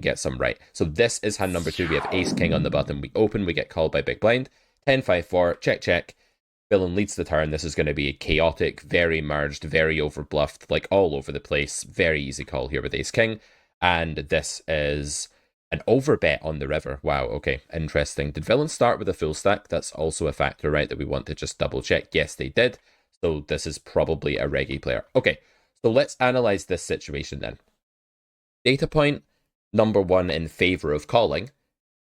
get some right. So this is hand number 2. We have ace king on the button. We open, we get called by big blind. 10-5-4, check, check. Villain leads the turn. This is going to be chaotic, very merged, very overbluffed, like all over the place. Very easy call here with ace king. And this is an overbet on the river. Wow, okay, interesting. Did villain start with a full stack? That's also a factor, right, that we want to just double check. Yes, they did. So this is probably a reggae player. Okay, so let's analyze this situation then. Data point number 1 in favor of calling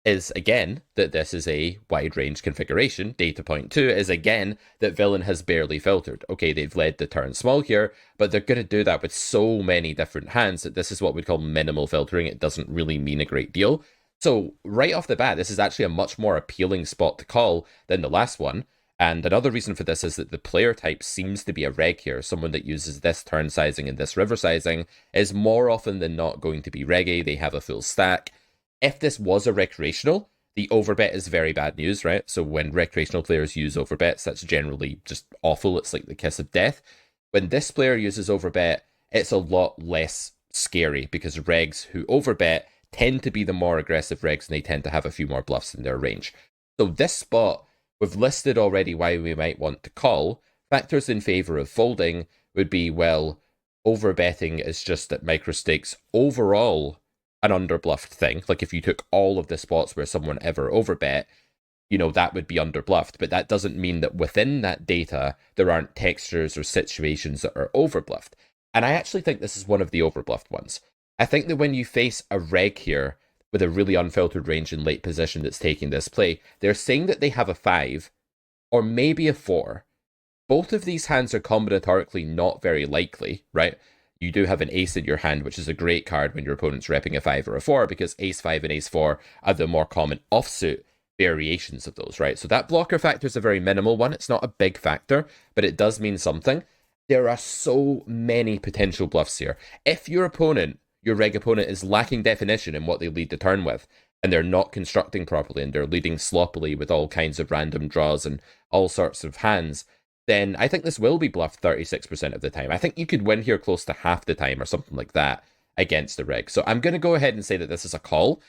is again that this is a wide range configuration. Data point 2 is again that villain has barely filtered. Okay, they've led the turn small here, but they're going to do that with so many different hands that this is what we'd call minimal filtering. It doesn't really mean a great deal. So right off the bat, this is actually a much more appealing spot to call than the last one. And another reason for this is that the player type seems to be a reg here. Someone that uses this turn sizing and this river sizing is more often than not going to be reggae. They have a full stack. If this was a recreational, the overbet is very bad news, right? So when recreational players use overbets, that's generally just awful. It's like the kiss of death. When this player uses overbet, it's a lot less scary because regs who overbet tend to be the more aggressive regs and they tend to have a few more bluffs in their range. So this spot, we've listed already why we might want to call. Factors in favor of folding would be, well, overbetting is just at micro stakes overall an underbluffed thing. Like if you took all of the spots where someone ever overbet, you know, that would be underbluffed. But that doesn't mean that within that data, there aren't textures or situations that are overbluffed. And I actually think this is one of the overbluffed ones. I think that when you face a reg here with a really unfiltered range in late position that's taking this play, they're saying that they have a 5 or maybe a 4. Both of these hands are combinatorically not very likely, right? You do have an ace in your hand, which is a great card when your opponent's repping a 5 or a 4, because ace 5 and ace 4 are the more common offsuit variations of those, right? So that blocker factor is a very minimal one. It's not a big factor, but it does mean something. There are so many potential bluffs here. If your opponent, your reg opponent, is lacking definition in what they lead the turn with, and they're not constructing properly, and they're leading sloppily with all kinds of random draws and all sorts of hands, then I think this will be bluffed 36% of the time. I think you could win here close to half the time or something like that against the rig. So I'm going to go ahead and say that this is a call.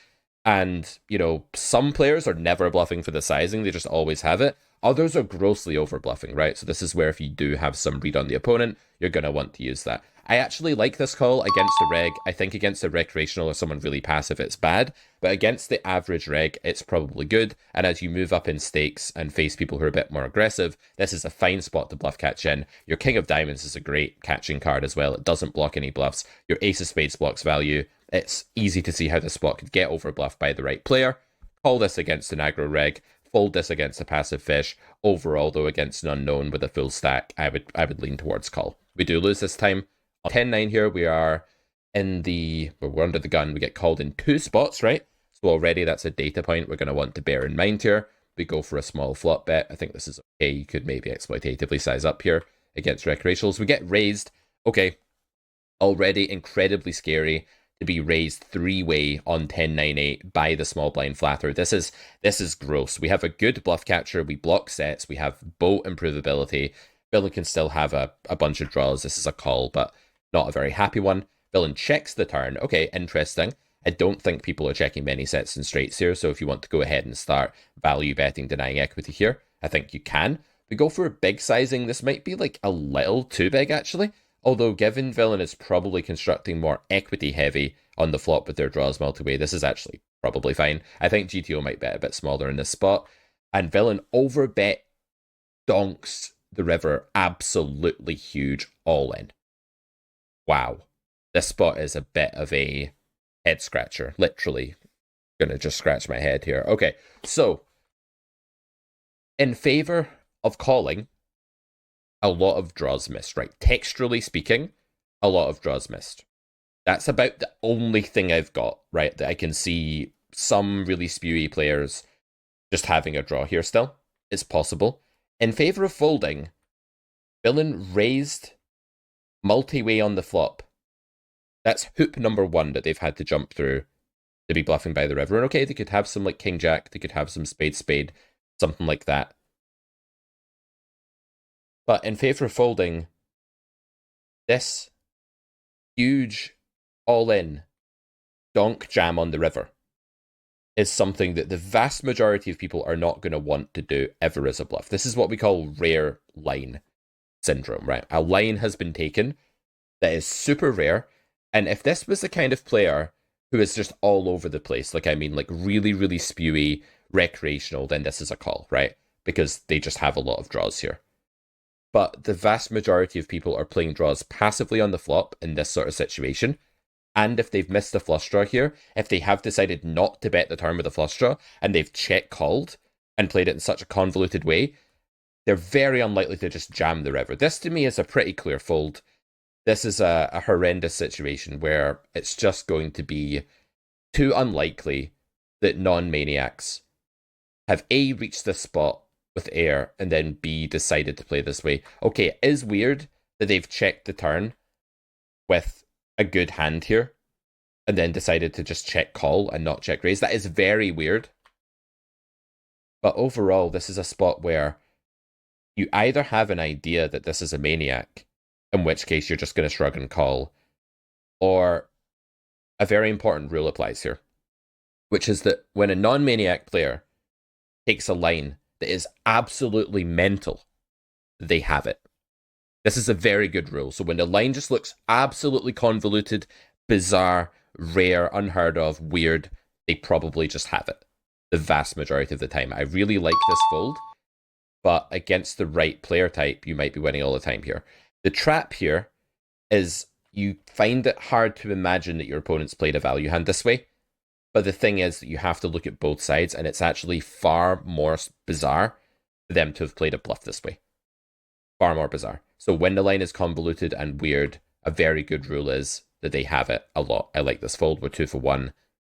And, you know, some players are never bluffing for the sizing. They just always have it. Others are grossly over bluffing, right? So this is where if you do have some read on the opponent, you're going to want to use that. I actually like this call against the reg. I think against a recreational or someone really passive, it's bad. But against the average reg, it's probably good. And as you move up in stakes and face people who are a bit more aggressive, this is a fine spot to bluff catch in. Your King of Diamonds is a great catching card as well. It doesn't block any bluffs. Your Ace of Spades blocks value. It's easy to see how this spot could get overbluffed by the right player. Call this against an aggro reg. Fold this against a passive fish. Overall, though, against an unknown with a full stack, I would lean towards call. We do lose this time. 10-9 here, we are we're under the gun. We get called in 2 spots, right? So already that's a data point we're going to want to bear in mind here. We go for a small flop bet. I think this is okay. You could maybe exploitatively size up here against recreationals. We get raised. Okay, already incredibly scary to be raised 3-way on 10-9-8 by the small blind flatter. This is gross. We have a good bluff catcher. We block sets. We have boat improvability. Villain can still have a bunch of draws. This is a call, but not a very happy one. Villain checks the turn. Okay, interesting. I don't think people are checking many sets and straights here, so if you want to go ahead and start value betting, denying equity here, I think you can. We go for a big sizing. This might be like a little too big, actually. Although given villain is probably constructing more equity heavy on the flop with their draws multi-way, this is actually probably fine. I think GTO might bet a bit smaller in this spot. And villain overbet donks the river absolutely huge all in. Wow. This spot is a bit of a head scratcher. Literally gonna just scratch my head here. Okay, so in favor of calling, a lot of draws missed, right? Texturally speaking, a lot of draws missed. That's about the only thing I've got, right? That I can see some really spewy players just having a draw here still. It's possible. In favor of folding, villain raised multi-way on the flop. That's hoop number 1 that they've had to jump through to be bluffing by the river. And okay, they could have some like king jack, they could have some spade spade, something like that. But in favor of folding, this huge all in donk jam on the river is something that the vast majority of people are not going to want to do ever as a bluff. This is what we call rare line syndrome, right? A line has been taken that is super rare, and if this was the kind of player who is just all over the place, like really, really spewy, recreational, then this is a call, right? Because they just have a lot of draws here. But the vast majority of people are playing draws passively on the flop in this sort of situation. And if they've missed a flush draw here, if they have decided not to bet the turn with a flush draw, and they've check called and played it in such a convoluted way, they're very unlikely to just jam the river. This to me is a pretty clear fold. This is a horrendous situation where it's just going to be too unlikely that non-maniacs have A, reached this spot with air, and then B, decided to play this way. Okay, it is weird that they've checked the turn with a good hand here, and then decided to just check call and not check raise. That is very weird. But overall, this is a spot where you either have an idea that this is a maniac, in which case you're just going to shrug and call, or a very important rule applies here, which is that when a non-maniac player takes a line that is absolutely mental, they have it. This is a very good rule. So when the line just looks absolutely convoluted, bizarre, rare, unheard of, weird, they probably just have it the vast majority of the time. I really like this fold, but against the right player type, you might be winning all the time here. The trap here is you find it hard to imagine that your opponent's played a value hand this way. But the thing is that you have to look at both sides, and it's actually far more bizarre for them to have played a bluff this way. Far more bizarre. So when the line is convoluted and weird, a very good rule is that they have it a lot. I like this fold. We're 2 for 1.